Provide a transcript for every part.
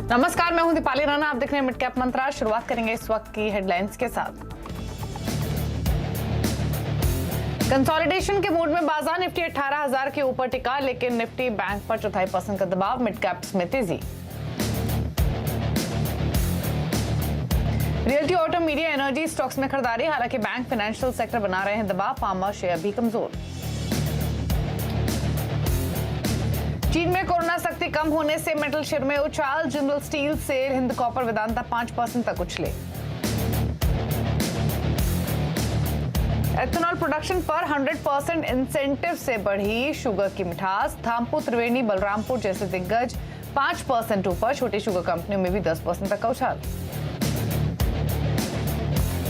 नमस्कार, मैं हूं दीपाली राणा। आप देख रहे हैं मिड कैप मंत्रा। शुरुआत करेंगे इस वक्त की हेडलाइंस के साथ। कंसोलिडेशन के मूड में बाजार। निफ्टी 18,000 के ऊपर टिका, लेकिन निफ्टी बैंक पर 0.25% का दबाव। मिड कैप्स में तेजी। Realty, auto, media, energy stocks में खरीदारी। हालांकि बैंक, फाइनेंशियल सेक्टर बना रहे हैं दबाव। फार्मा शेयर भी कमजोर। चीन में कोरोना सख्ती कम होने से मेटल शेयर में उछाल। जिंदल स्टील, सेल, हिंद कॉपर, वेदांता 5% तक उछले। एथेनॉल प्रोडक्शन पर 100% इंसेंटिव से बढ़ी शुगर की मिठास। थामपुर, त्रिवेणी, बलरामपुर जैसे दिग्गज 5% ऊपर। छोटी शुगर कंपनियों में भी 10% तक का उछाल।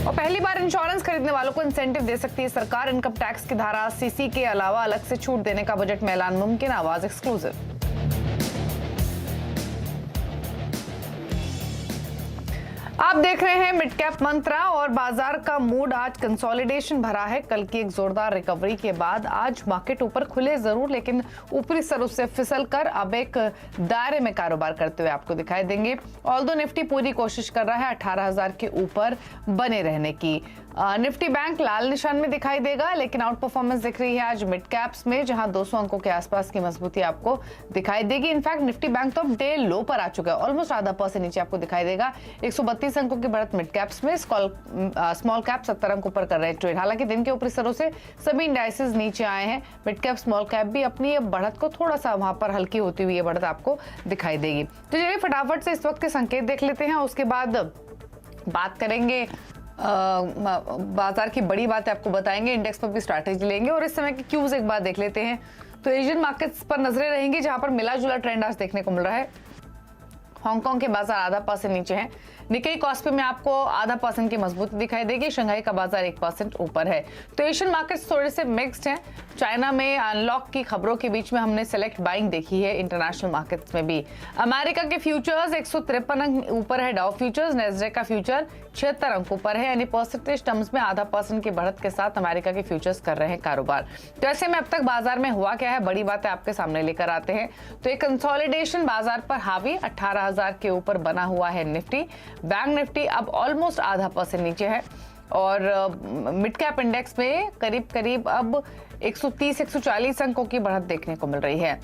और पहली बार इंश्योरेंस खरीदने वालों को इंसेंटिव दे सकती है सरकार। इनकम टैक्स की धारा 80C के अलावा अलग से छूट देने का बजट में ऐलान मुमकिन। आवाज एक्सक्लूसिव। आप देख रहे हैं मिड कैप मंत्रा और बाजार का मूड आज कंसोलिडेशन भरा है। कल की एक जोरदार रिकवरी के बाद आज मार्केट ऊपर खुले जरूर, लेकिन ऊपरी स्तर से फिसल कर अब एक दायरे में कारोबार करते हुए आपको दिखाई देंगे। ऑल्दो निफ्टी पूरी कोशिश कर रहा है 18,000 के ऊपर बने रहने की। निफ्टी बैंक लाल निशान में दिखाई देगा, लेकिन आउट परफॉर्मेंस दिख रही है आज मिड कैप्स में, जहां 200 अंकों के आसपास की मजबूती आपको दिखाई देगी। इनफैक्ट निफ्टी बैंक तो अब डे लो पर आ चुका है, ऑलमोस्ट आधा % नीचे आपको दिखाई देगा। 132 अंकों की बढ़त मिड कैप्स में। स्मॉल कैप 70 अंकों पर कर रहे हैं ट्रेड। हालांकि दिन के ऊपरी स्तरों से सभी इंडाइसेस नीचे आए हैं। मिड कैप, स्मॉल कैप भी अपनी बढ़त को थोड़ा सा वहां पर हल्की होती हुई बढ़त आपको दिखाई देगी। तो चलिए फटाफट से इस वक्त के संकेत देख लेते हैं, उसके बाद बात करेंगे बाजार की बड़ी बातें आपको बताएंगे। इंडेक्स पर भी स्ट्रैटेजी लेंगे और इस समय की क्यूज एक बार देख लेते हैं। तो एशियन मार्केट्स पर नजरें रहेंगी, जहां पर मिला जुला ट्रेंड आज देखने को मिल रहा है। हांगकांग के बाजार आधा % नीचे हैं। निकेई कॉस्पी में आपको आधा % की मजबूती दिखाई देगी। शंघाई का बाजार 1% ऊपर है। तो एशियन मार्केट्स थोड़े से मिक्स्ड हैं। चाइना में अनलॉक की खबरों के बीच में हमने सेलेक्ट बाइंग देखी है इंटरनेशनल मार्केट्स में भी। अमेरिका के फ्यूचर्स 153 अंक ऊपर है। डाउ फ्यूचर्स, नेस्डेक का फ्यूचर 76 अंक ऊपर है, यानी परसेंटेज टर्म्स में आधा % की बढ़त के साथ अमेरिका के फ्यूचर्स कर रहे हैं कारोबार। तो ऐसे में अब तक बाजार में हुआ क्या है, बड़ी बातें आपके सामने लेकर आते हैं। तो एक कंसोलिडेशन बाजार पर हावी, 18,000 के ऊपर बना हुआ है निफ्टी। बैंक निफ्टी अब ऑलमोस्ट आधा % नीचे है और मिड कैप इंडेक्स में करीब अब 130-140 अंकों की बढ़त देखने को मिल रही है।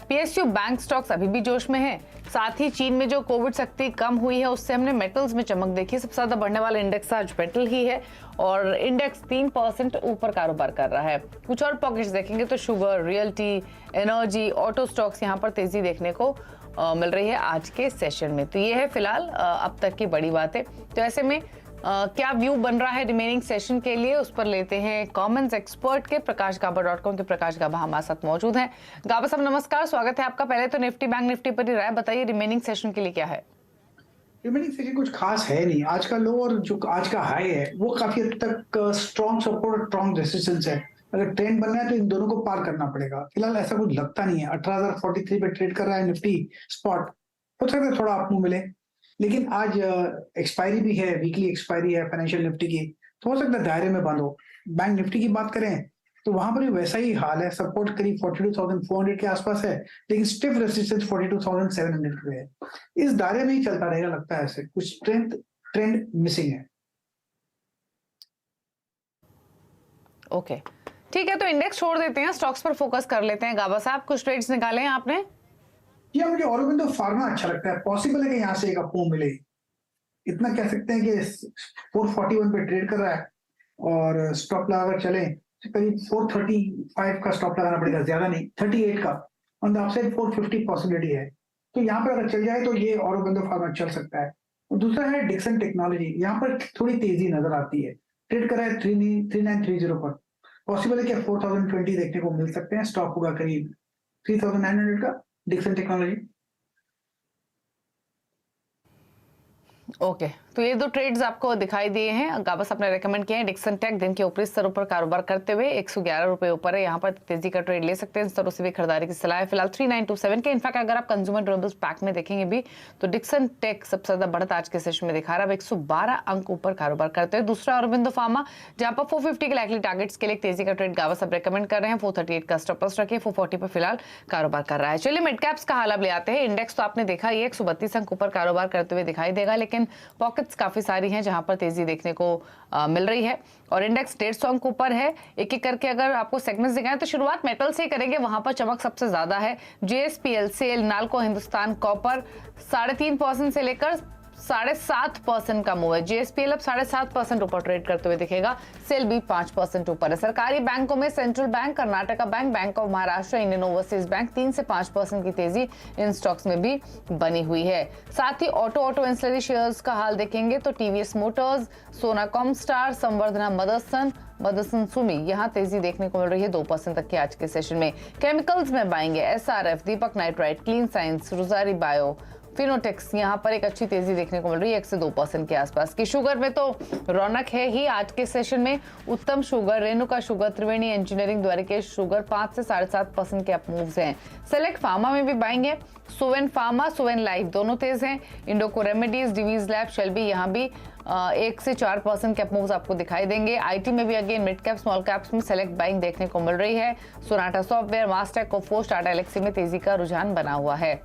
पीएसयू बैंक स्टॉक्स अभी भी जोश में है। साथ ही चीन में जो कोविड सख्ती कम हुई है, उससे हमने मेटल्स में चमक देखी। सबसे ज्यादा बढ़ने वाला इंडेक्स आज मेटल ही है और इंडेक्स 3% ऊपर कारोबार कर रहा है। कुछ और पॉकेट्स देखेंगे तो sugar, realty, energy, auto stocks यहाँ पर तेजी देखने को मिल रही है आज के सेशन में। तो ये है फिलहाल अब तक की बड़ी बातें। तो ऐसे में क्या व्यू बन रहा है रिमेनिंग सेशन के लिए, उस पर लेते हैं कमेंट्स एक्सपर्ट के। प्रकाशगाबा.com के प्रकाश गाबा हमारे साथ मौजूद हैं। गाबा साहब नमस्कार, स्वागत है आपका। पहले तो निफ्टी बैंक निफ्टी पर ही राय बताइए, रिमेनिंग सेशन के लिए क्या है? रिमेनिंग सेशन कुछ खास है नहीं। आज का लो और जो आज का हाई है वो काफी हद तक स्ट्रॉन्ग सपोर्ट और स्ट्रॉन्ग रेजिस्टेंस है। अगर ट्रेंड बनना है तो इन दोनों को पार करना पड़ेगा। फिलहाल ऐसा कुछ लगता नहीं है। 18,043 पे ट्रेड कर रहा है निफ्टी स्पॉट। हो सकता है थोड़ा अप मूव मिले, लेकिन आज एक्सपायरी भी है, वीकली एक्सपायरी है फाइनेंशियल निफ्टी की, तो हो सकता है दायरे में बंद हो। बैंक निफ्टी की बात करें तो वहां पर भी वैसा ही हाल है। सपोर्ट करीब 42,400 के आसपास है, लेकिन स्टिफ रेजिस्टेंस 42,700 पे है। इस दायरे में ही चलता रहेगा लगता है। ऐसे कुछ ट्रेंड मिसिंग है। ओके, ठीक है। तो इंडेक्स छोड़ देते हैं, स्टॉक्स पर फोकस कर लेते हैं। गाबा साहब कुछ ट्रेड्स निकाले हैं आपने? या मुझे ऑरोबिंदो फार्मा अच्छा लगता है। पॉसिबल है कि यहाँ से एक अप मूव मिले। इतना कह सकते हैं कि 441 पे ट्रेड कर रहा है और स्टॉप लगाकर चले तो करीब 435 का स्टॉप लगाना पड़ेगा, ज्यादा नहीं, 38 का। ऑन द अपसाइड 450 पॉसिबिलिटी है। तो यहाँ पर अगर चल जाए तो ये ऑरोबिंदो फार्मा चल सकता है। और दूसरा है डिक्सन टेक्नोलॉजी। यहाँ पर थोड़ी तेजी नजर आती है। ट्रेड कर रहा है 3930 पर। पॉसिबल है कि 4020 देखने को मिल सकते हैं। स्टॉप होगा करीब 3900 का डिक्सन टेक्नोलॉजी। ओके, तो ये दो ट्रेड्स आपको दिखाई दिए हैं, गाबस आपने रेकमेंड किए हैं। डिक्सन टेक दिन के ऊपरी स्तरों पर कारोबार करते हुए 111 रुपए ऊपर है, यहाँ पर तेजी का ट्रेड ले सकते हैं, स्तरों से भी खरीदारी की सलाह है फिलहाल 3927 के। इनफैक्ट अगर आप कंज्यूमर ड्यूरेबल्स पैक में देखेंगे भी तो डिक्सन टेक सबसे ज्यादा बढ़त आज के सेशन में दिखा रहा है, 112 अंक ऊपर कारोबार करते हुए। दूसरा औरबिंदो फार्मा, जहां पर 450 के लाइकली टारगेट्स के लिए तेजी का ट्रेड गाबस अब रेकमेंड कर रहे हैं। 438 का स्टॉप लॉस रखिए, 440 पर फिलहाल कारोबार कर रहा है। चलिए मिड कैप्स का हाल अब ले आते हैं। इंडेक्स तो आपने देखा ये 132 अंक ऊपर कारोबार करते हुए दिखाई देगा, लेकिन पॉकेट्स काफी सारी हैं जहां पर तेजी देखने को मिल रही है और इंडेक्स 150 अंक ऊपर है। एक एक करके अगर आपको सेगमेंट्स दिखाएं तो शुरुआत मेटल से ही करेंगे, वहां पर चमक सबसे ज्यादा है। जेएसपीएल, सेल, नाल्को, हिंदुस्तान कॉपर 3.5% से लेकर 7.5% का मूव है। जेएसपीएल अब 7.5% ऊपर ट्रेड करते हुए दिखेगा, सेल भी 5% ऊपर है। सरकारी बैंकों में central bank, Karnataka bank, bank of Maharashtra, Indian overseas bank 3 से 5% की तेजी इन स्टॉक्स में भी बनी हुई है। साथ ही ऑटो एंसिलरी शेयर्स का हाल देखेंगे तो टीवीएस मोटर्स, सोनाकॉम स्टार, संवर्धना मदरसन सुमी यहाँ तेजी देखने को मिल रही है 2% तक के आज के सेशन में। केमिकल्स में बाएंगे SRF, Deepak nitrite, clean science, Rossari bio, Fineotex, यहाँ पर एक अच्छी तेजी देखने को मिल रही है 1 से 2% के आसपास की। शुगर में तो रौनक है ही आज के सेशन में। Uttam sugar, Renuka sugar, Triveni engineering, Dwarikesh sugar 5 से 7.5% के अप मूव्स हैं। सेलेक्ट फार्मा में भी बाएंगे, सुवेन फार्मा, सुवेन लाइफ दोनों तेज हैं। इंडोको रेमेडीज, डिवीज लैब, शेल्बी यहाँ भी 1 से 4% के अप मूव्स आपको दिखाई देंगे। आईटी में भी again mid cap small caps में सेलेक्ट बाइंग देखने को मिल रही है। सोनाटा सॉफ्टवेयर, मास्टेक, कोफोर्स, टाटा एलेक्सी में तेजी का रुझान बना हुआ है।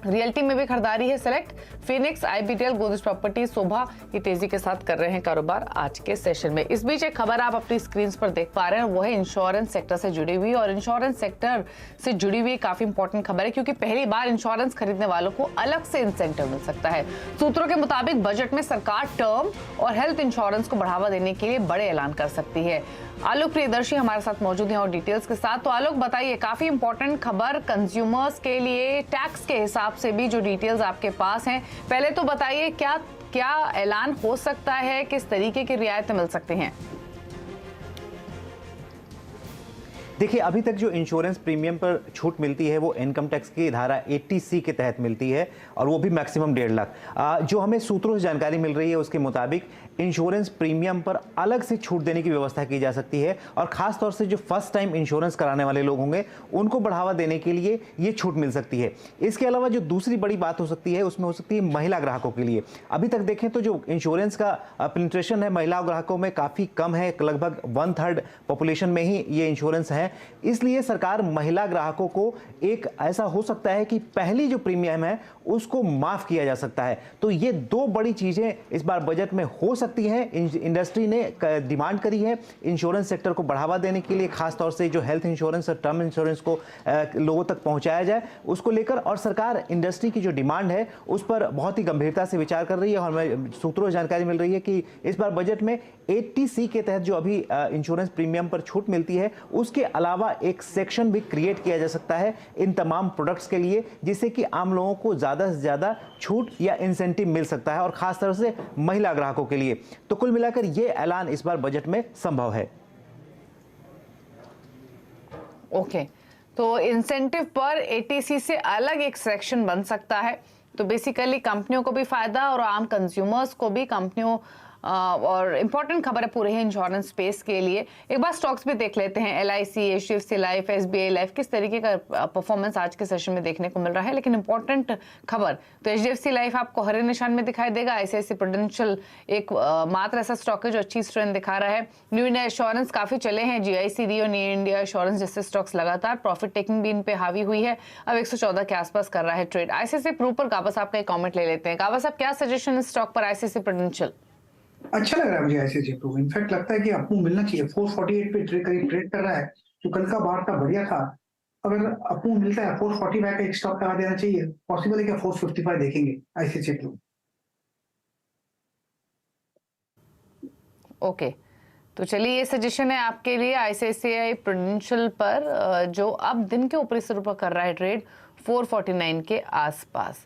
रियल्टी में भी खरीदारी है, सेलेक्ट, फिनिक्स, आईबीटीएल, गोदरेज प्रॉपर्टी, शोभा ये तेजी के साथ कर रहे हैं कारोबार आज के सेशन में। इस बीच एक खबर आप अपनी स्क्रीन पर देख पा रहे हैं, वो है इंश्योरेंस सेक्टर से जुड़ी हुई, और इंश्योरेंस सेक्टर से जुड़ी हुई काफी इंपॉर्टेंट खबर है क्योंकि पहली बार इंश्योरेंस खरीदने वालों को अलग से इंसेंटिव मिल सकता है। सूत्रों के मुताबिक बजट में सरकार टर्म और हेल्थ इंश्योरेंस को बढ़ावा देने के लिए बड़े ऐलान कर सकती है। आलोक प्रियदर्शी हमारे साथ मौजूद हैं और डिटेल्स के साथ। तो आलोक बताइए, काफी इंपॉर्टेंट खबर कंज्यूमर्स के लिए, टैक्स के हिसाब से भी जो डिटेल्स आपके पास हैं, पहले तो बताइए क्या क्या ऐलान हो सकता है, किस तरीके की रियायतें मिल सकती हैं? देखिए, अभी तक जो इंश्योरेंस प्रीमियम पर छूट मिलती है वो इनकम टैक्स की धारा 80C के तहत मिलती है और वो भी मैक्सिमम 1.5 लाख। जो हमें सूत्रों से जानकारी मिल रही है उसके मुताबिक इंश्योरेंस प्रीमियम पर अलग से छूट देने की व्यवस्था की जा सकती है और खास तौर से जो फर्स्ट टाइम इंश्योरेंस कराने वाले लोग होंगे उनको बढ़ावा देने के लिए ये छूट मिल सकती है। इसके अलावा जो दूसरी बड़ी बात हो सकती है उसमें हो सकती है महिला ग्राहकों के लिए। अभी तक देखें तो जो इंश्योरेंस का पेनिट्रेशन है महिला ग्राहकों में काफ़ी कम है, लगभग 1/3 पॉपुलेशन में ही ये इंश्योरेंस है। इसलिए सरकार महिला ग्राहकों को एक ऐसा हो सकता है कि पहली जो प्रीमियम है उसको माफ किया जा सकता है। तो ये दो बड़ी चीजें इस बार बजट में हो सकती हैं। इंडस्ट्री ने डिमांड करी है इंश्योरेंस सेक्टर को बढ़ावा देने के लिए, खासतौर से जो हेल्थ इंश्योरेंस और टर्म इंश्योरेंस को लोगों तक पहुंचाया जाए उसको लेकर, और सरकार इंडस्ट्री की जो डिमांड है उस पर बहुत ही गंभीरता से विचार कर रही है। और हमें सूत्रों से जानकारी मिल रही है कि इस बार बजट में 80C के तहत जो अभी इंश्योरेंस प्रीमियम पर छूट मिलती है उसके अलावा एक सेक्शन भी क्रिएट किया जा सकता है इन तमाम प्रोडक्ट्स के लिए, जिससे कि आम लोगों को ज्यादा से ज्यादा छूट या इंसेंटिव मिल सकता है और खास तरह से महिला ग्राहकों के लिए। तो कुल मिलाकर यह ऐलान इस बार बजट में संभव है। ओके, तो इंसेंटिव पर 80C से अलग एक सेक्शन बन सकता है, तो बेसिकली कंपनियों को भी फायदा और आम कंज्यूमर्स को भी। कंपनियों और इंपॉर्टेंट खबर है पूरे इंश्योरेंस स्पेस के लिए। एक बार स्टॉक्स भी देख लेते हैं, LIC, HDFC life, SBI life, किस तरीके का परफॉर्मेंस आज के सेशन में देखने को मिल रहा है। लेकिन इंपॉर्टेंट खबर तो HDFC लाइफ आपको हरे निशान में दिखाई देगा। ICICI प्रूडेंशियल एक मात्र ऐसा स्टॉक है जो अच्छी स्ट्रेंथ दिखा रहा है। न्यू इंडिया एश्योरेंस काफी चले हैं, GIC री और न्यू इंडिया एश्योरेंस जैसे स्टॉक्स लगातार प्रॉफिट टेकिंग भी इन पे हावी हुई है। अब 114 के आसपास कर रहा है ट्रेड। ICICI प्रू पर गाबा साहब का एक कॉमेंट ले लेते हैं। गाबा साहब, क्या सजेशन है स्टॉक पर ICICI प्रूडेंशियल? अच्छा लग रहा है मुझे ICICI प्रू। इनफैक्ट लगता है कि अपू मिलना चाहिए। 448 पे ट्रेड कर रहा है, तो कल का बार का बढ़िया था। अगर अपू मिलता है 445 का एक स्टॉप लगा देना चाहिए। पॉसिबल है क्या 455 देखेंगे ICICI प्रू? ओके, तो चलिए ये सजेशन है आपके लिए आईसीआईसीआई प्रूडेंशियल पर, जो अब दिन के ऊपरी सिरों पर कर रहा है ट्रेड 449 के आसपास।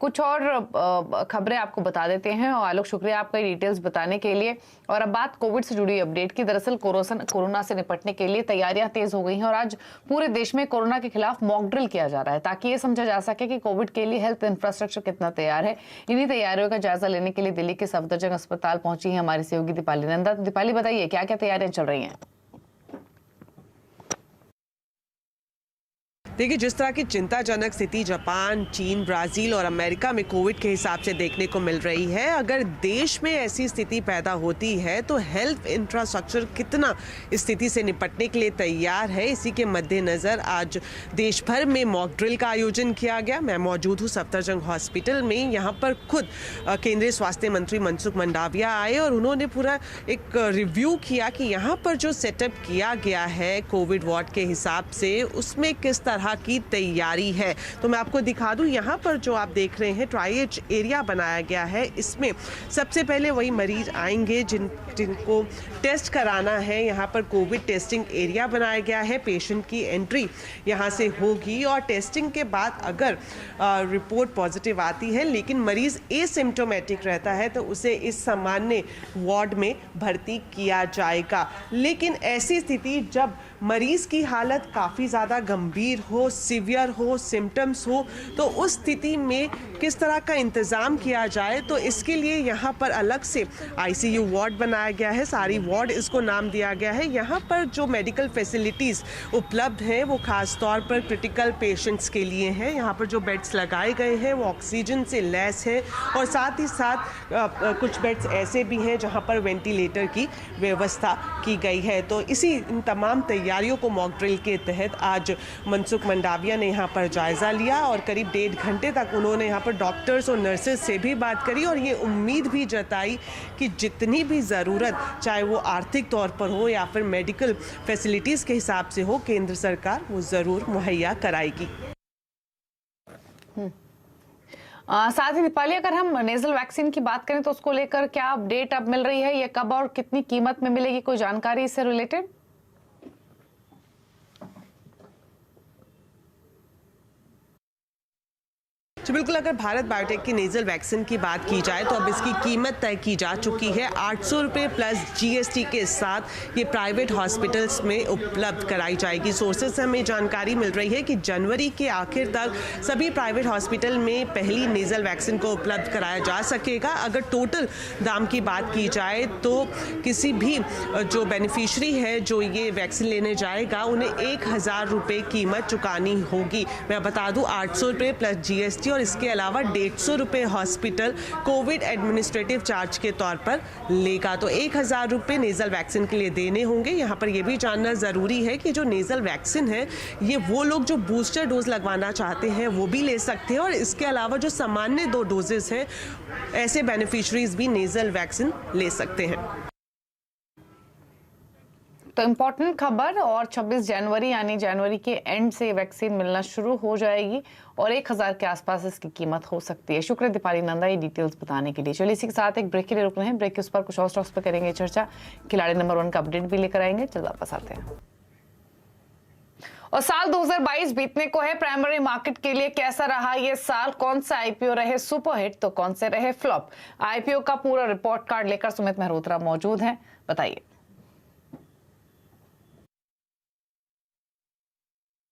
कुछ और खबरें आपको बता देते हैं। और आलोक, शुक्रिया आपका डिटेल्स बताने के लिए। और अब बात कोविड से जुड़ी अपडेट की। दरअसल कोरोना से निपटने के लिए तैयारियां तेज हो गई हैं और आज पूरे देश में कोरोना के खिलाफ मॉक ड्रिल किया जा रहा है ताकि ये समझा जा सके कि कोविड के लिए हेल्थ इंफ्रास्ट्रक्चर कितना तैयार है। इन्हीं तैयारियों का जायजा लेने के लिए दिल्ली के सफदरजंग अस्पताल पहुंची है हमारी सहयोगी दीपाली नंदा। तो दीपाली, बताइए क्या क्या तैयारियां चल रही हैं? देखिए, जिस तरह की चिंताजनक स्थिति जापान, चीन, ब्राजील और अमेरिका में कोविड के हिसाब से देखने को मिल रही है, अगर देश में ऐसी स्थिति पैदा होती है तो हेल्थ इंफ्रास्ट्रक्चर कितना इस स्थिति से निपटने के लिए तैयार है, इसी के मद्देनजर आज देश भर में मॉक ड्रिल का आयोजन किया गया। मैं मौजूद हूँ सफदरजंग हॉस्पिटल में। यहाँ पर खुद केंद्रीय स्वास्थ्य मंत्री मनसुख मंडाविया आए और उन्होंने पूरा एक रिव्यू किया कि यहाँ पर जो सेटअप किया गया है कोविड वार्ड के हिसाब से, उसमें किस तरह की तैयारी है। तो मैं आपको दिखा दूं, यहाँ पर जो आप देख रहे हैं ट्राइएज एरिया बनाया गया है। इसमें सबसे पहले वही मरीज आएंगे जिनको टेस्ट कराना है। यहाँ पर कोविड टेस्टिंग एरिया बनाया गया है। पेशेंट की एंट्री यहाँ से होगी और टेस्टिंग के बाद अगर रिपोर्ट पॉजिटिव आती है लेकिन मरीज एसिम्प्टोमेटिक रहता है तो उसे इस सामान्य वार्ड में भर्ती किया जाएगा। लेकिन ऐसी स्थिति जब मरीज की हालत काफ़ी ज़्यादा गंभीर हो, सीवियर हो, सिम्टम्स हो, तो उस स्थिति में किस तरह का इंतज़ाम किया जाए, तो इसके लिए यहाँ पर अलग से आईसीयू वार्ड बनाया गया है। सारी वार्ड इसको नाम दिया गया है। यहाँ पर जो मेडिकल फैसिलिटीज़ उपलब्ध हैं वो ख़ास तौर पर क्रिटिकल पेशेंट्स के लिए हैं। यहाँ पर जो बेड्स लगाए गए हैं वो ऑक्सीजन से लैस हैं और साथ ही साथ कुछ बेड्स ऐसे भी हैं जहाँ पर वेंटिलेटर की व्यवस्था की गई है। तो इन तमाम तैयारियों को मॉक ड्रिल के तहत आज मनसुख मंडाविया ने यहाँ पर जायजा लिया और करीब 1.5 घंटे तक उन्होंने यहाँ पर डॉक्टर्स और नर्सेज से भी बात करी और ये उम्मीद भी जताई कि जितनी भी ज़रूरत, चाहे वो आर्थिक तौर पर हो या फिर मेडिकल फैसिलिटीज़ के हिसाब से हो, केंद्र सरकार वो ज़रूर मुहैया कराएगी। साथ ही दीपाली, अगर हम नेजल वैक्सीन की बात करें तो उसको लेकर क्या अपडेट अब मिल रही है? ये कब और कितनी कीमत में मिलेगी? कोई जानकारी इससे रिलेटेड? तो बिल्कुल, अगर भारत बायोटेक की नेजल वैक्सीन की बात की जाए तो अब इसकी कीमत तय की जा चुकी है। 800 रुपये प्लस जीएसटी के साथ ये प्राइवेट हॉस्पिटल्स में उपलब्ध कराई जाएगी। सोर्सेज से हमें जानकारी मिल रही है कि जनवरी के आखिर तक सभी प्राइवेट हॉस्पिटल में पहली नेजल वैक्सीन को उपलब्ध कराया जा सकेगा। अगर टोटल दाम की बात की जाए तो किसी भी जो बेनिफिशरी है जो ये वैक्सीन लेने जाएगा उन्हें 1000 रुपये कीमत चुकानी होगी। मैं बता दूँ 800 रुपये प्लस जीएसटी और इसके अलावा 150 रुपये हॉस्पिटल कोविड एडमिनिस्ट्रेटिव चार्ज के तौर पर लेगा। तो 1000 रुपये नेजल वैक्सीन के लिए देने होंगे। यहाँ पर यह भी जानना ज़रूरी है कि जो नेजल वैक्सीन है ये वो लोग जो बूस्टर डोज लगवाना चाहते हैं वो भी ले सकते हैं और इसके अलावा जो सामान्य 2 डोजेस हैं ऐसे बेनिफिशरीज भी नेजल वैक्सीन ले सकते हैं। तो इम्पोर्टेंट खबर, और 26 जनवरी यानी जनवरी के एंड से वैक्सीन मिलना शुरू हो जाएगी और 1000 के आसपास इसकी कीमत हो सकती है। शुक्रिया दीपाली नंदा ये डिटेल्स बताने के लिए। चलिए इसी के साथ एक ब्रेक के लिए रुक रहे हैं। ब्रेक के उस पर कुछ और स्टॉक्स पर करेंगे चर्चा, खिलाड़ी नंबर 1 का अपडेट भी लेकर आएंगे। चल वापस आते हैं। और साल 2022 बीतने को है। प्राइमरी मार्केट के लिए कैसा रहा ये साल? कौन से आईपीओ रहे सुपरहिट तो कौन से रहे फ्लॉप? आईपीओ का पूरा रिपोर्ट कार्ड लेकर सुमित मेहरोत्रा मौजूद हैं, बताइए।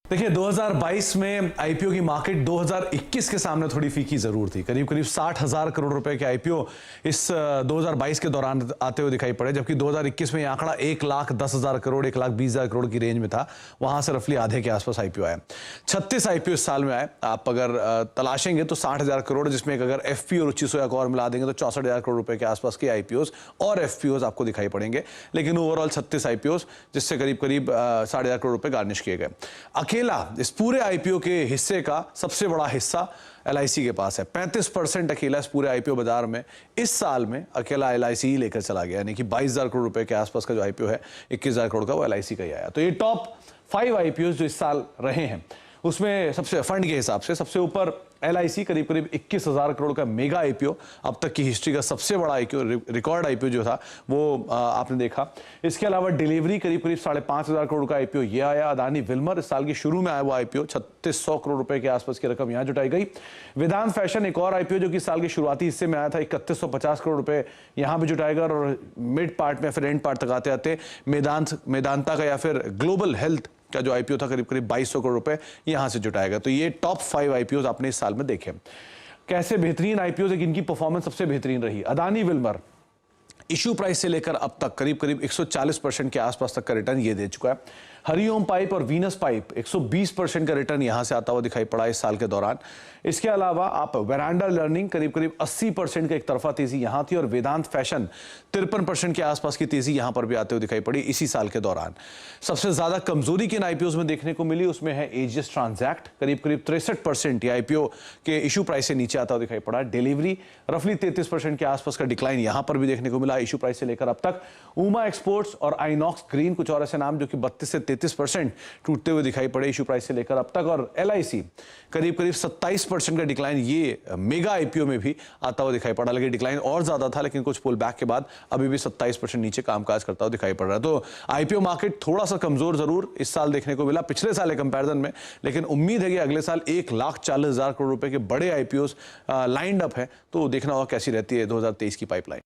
देखिए 2022 में आईपीओ की मार्केट 2021 के सामने थोड़ी फीकी जरूर थी। करीब 60,000 करोड़ रुपए के आईपीओ इस 2022 के दौरान आते हुए दिखाई पड़े, जबकि 2021 में यह आंकड़ा 1,10,000 करोड़ 1,20,000 करोड़ की रेंज में था। वहां से रफली आधे के आसपास आईपीओ आए। 36 आईपीओ इस साल में आए। आप अगर तलाशेंगे तो 60,000 करोड़, जिसमें अगर एफपीओ और उच्ची सोया को और मिला देंगे तो 64,000 करोड़ रुपए के आसपास के आईपीओ और एफपीओ आपको दिखाई पड़ेंगे। लेकिन ओवरऑल 36 आईपीओ, जिससे करीब 1,500 करोड़ रुपए गार्निश किए गए। इस पूरे आईपीओ के हिस्से का सबसे बड़ा हिस्सा एलआईसी के पास है। 35% अकेला इस पूरे आईपीओ बाजार में इस साल में अकेला एलआईसी ही लेकर चला गया, यानी कि 22,000 करोड़ रुपए के आसपास का जो आईपीओ है 21,000 करोड़ का वो एलआईसी का ही आया। तो ये टॉप 5 आईपीओ जो इस साल रहे हैं उसमें सबसे फंड के हिसाब से सबसे ऊपर LIC करीब करीब 21,000 करोड़ का मेगा IPO, अब तक की हिस्ट्री का सबसे बड़ा IPO, रिकॉर्ड IPO जो था वो आपने देखा। इसके अलावा डिलीवरी करीब करीब 5,500 करोड़ का IPO ये आया। अदानी विल्मर इस साल के शुरू में आया वो IPO, 3600 करोड़ रुपए के आसपास की रकम यहाँ जुटाई गई। वेदांत फैशन एक और IPO जो कि साल के शुरुआती हिस्से में आया था, 3150 करोड़ रुपए यहाँ पे जुटाएगा। और मिड पार्ट में फिर एंड पार्ट तक आते आते मेदांता का या फिर ग्लोबल हेल्थ का जो IPO था करीब करीब 2200 करोड़ रुपए यहां से जुटाएगा। तो ये टॉप 5 IPOs आपने इस साल में देखे। कैसे बेहतरीन IPOs है, इनकी परफॉर्मेंस सबसे बेहतरीन रही। अदानी विल्मर इशू प्राइस से लेकर अब तक करीब करीब 140% के आसपास तक का रिटर्न ये दे चुका है। हरिओम पाइप और वीनस पाइप 120% का रिटर्न यहां से आता हुआ दिखाई पड़ा इस साल के दौरान। इसके अलावा आप वेरांडा लर्निंग करीब करीब 80% का एक तरफा तेजी यहां थी और वेदांत फैशन 53% के आसपास की तेजी यहां पर भी आते हुए दिखाई पड़ी इसी साल के दौरान। सबसे ज्यादा कमजोरी किन IPOs में देखने को मिली, उसमें है एजिस ट्रांजैक्ट, करीब करीब 63% ये IPO के इशू प्राइस से नीचे आता हुआ दिखाई पड़ा। डिलीवरी रफली 33% के आसपास का डिक्लाइन यहां पर भी देखने को मिला इशू प्राइस से लेकर अब तक। उमा एक्सपोर्ट्स और आइनॉक्स ग्रीन, कुछ और ऐसे नाम जो कि 32 से 33% टूटते हुए दिखाई पड़े इशू प्राइस से लेकर अब तक। और LIC करीब करीब 27% का डिक्लाइन ये मेगा IPO में भी आता हुआ दिखाई पड़ा। लेकिन डिक्लाइन और ज्यादा था, लेकिन कुछ पुल बैक के बाद अभी भी 27% नीचे कामकाज करता हुआ दिखाई पड़ रहा है। तो IPO मार्केट थोड़ा सा कमजोर जरूर इस साल देखने को मिला पिछले साल के कंपैरिजन में, लेकिन उम्मीद है कि अगले साल 1,40,000 करोड़ रुपए के बड़े IPOs लाइंड अप है। तो देखना होगा कैसी रहती है 2023 की पाइपलाइन।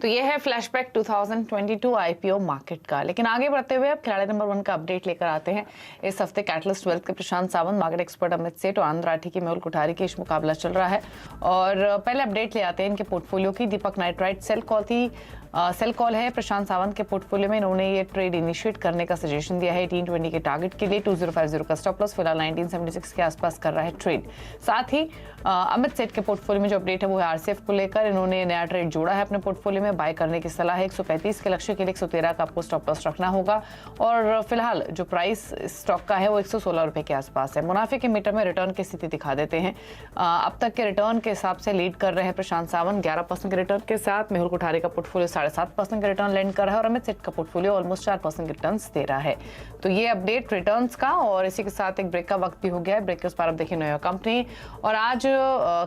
तो ये है फ्लैशबैक 2022 IPO मार्केट का। लेकिन आगे बढ़ते हुए अब खिलाड़ी नंबर 1 का अपडेट लेकर आते हैं। इस हफ्ते कैटलिस्ट वेल्थ के प्रशांत सावंत, मार्केट एक्सपर्ट अमित सेठ और आनंद राठी की मेहुल कोठारी के बीच मुकाबला चल रहा है। और पहले अपडेट ले आते हैं इनके पोर्टफोलियो की। दीपक नाइट्राइट सेल कॉल है प्रशांत सावंत के पोर्टफोलियो में। इन्होंने ये ट्रेड इनिशिएट करने का सजेशन दिया है 1820 के टारगेट के लिए। 2050 का स्टॉप लॉस, फिलहाल 1976 के आसपास कर रहा है ट्रेड। साथ ही अमित सेठ के पोर्टफोलियो में जो अपडेट है वो है RCF को लेकर। इन्होंने नया ट्रेड जोड़ा है अपने पोर्टफोलियो में, बाय करने की सलाह है। 135 के लक्ष्य के लिए 113 का आपको स्टॉप लॉस रखना होगा। और फिलहाल जो प्राइस स्टॉक का है वो 116 रुपए के आसपास है। मुनाफे के मीटर में रिटर्न की स्थिति दिखा देते हैं। अब तक के रिटर्न के हिसाब से लीड कर रहे हैं प्रशांत सावंत 11% के रिटर्न के साथ। मेहुल कोठारी का पोर्टफोलियो 7.5% का रिटर्न लैंड कर रहा है और अमित सेठ का पोर्टफोलियो ऑलमोस्ट 4% के रिटर्न दे रहा है। तो ये अपडेट रिटर्न्स का, और इसी के साथ एक ब्रेक का वक्त भी हो गया है। ब्रेक के उस पर आप देखिए न्यू कंपनी। और आज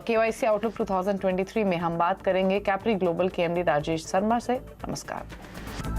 KYC आउटलुक 2023 में हम बात करेंगे कैप्री ग्लोबल के MD राजेश शर्मा से। नमस्कार।